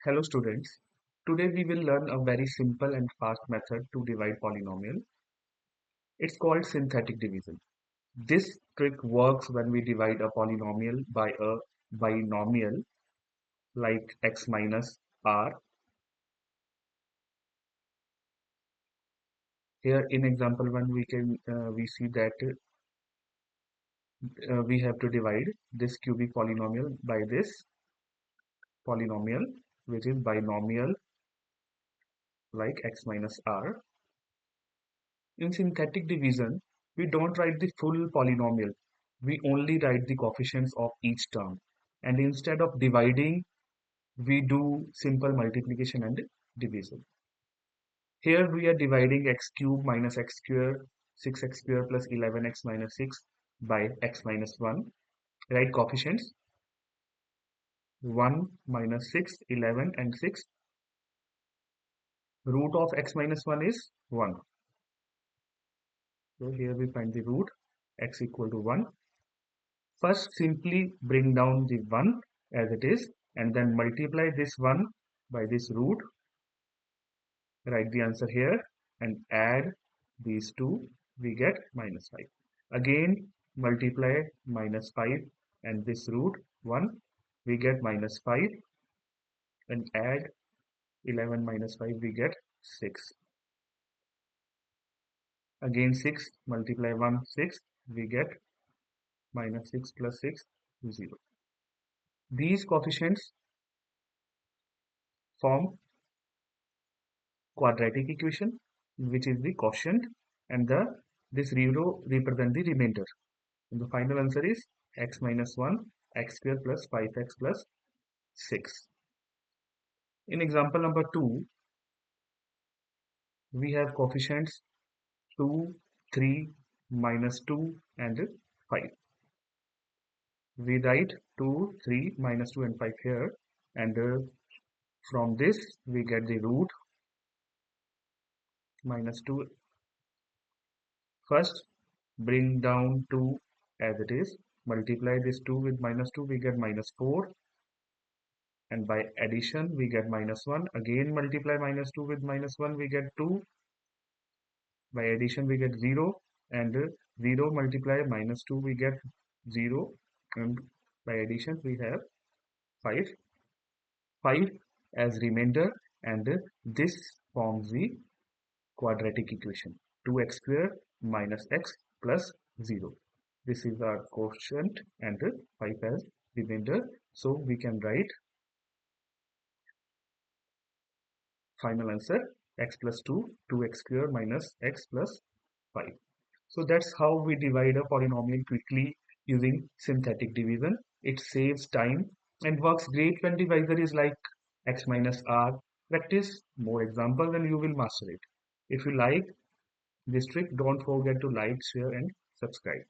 Hello students, today we will learn a very simple and fast method to divide polynomial. It's called synthetic division. This trick works when we divide a polynomial by a binomial like x minus r. Here in example 1 we see that we have to divide this cubic polynomial by this polynomial which is binomial like x minus r. In synthetic division, we don't write the full polynomial. We only write the coefficients of each term. And instead of dividing, we do simple multiplication and division. Here we are dividing x cube minus x square, 6x square plus 11x minus 6 by x minus 1. Write coefficients 1 minus 6, 11 and 6. Root of x minus 1 is 1. So here we find the root x equal to 1. First, simply bring down the 1 as it is and then multiply this 1 by this root. Write the answer here and add these two. We get minus 5. Again, multiply minus 5 and this root 1. We get minus 5 and add 11 minus 5. We get 6. Again 6 multiply 1 6. We get minus 6 plus 6 0. These coefficients form quadratic equation which is the quotient and this zero represent the remainder and the final answer is x minus 1 x square plus 5x plus 6. In example number 2 we have coefficients 2 3 minus 2 and 5. We write 2 3 minus 2 and 5 here and from this we get the root minus 2. First, bring down 2 as it is. Multiply this 2 with minus 2, we get minus 4. And by addition, we get minus 1. Again, multiply minus 2 with minus 1, we get 2. By addition, we get 0. And 0 multiply minus 2, we get 0. And by addition, we have 5. 5 as remainder. And this forms the quadratic equation 2x square minus x plus 0. This is our quotient and 5 as remainder. So we can write final answer x plus 2, 2x square minus x plus 5. So that's how we divide a polynomial quickly using synthetic division. It saves time and works great when divisor is like x minus r. Practice more examples and you will master it. If you like this trick, don't forget to like, share and subscribe.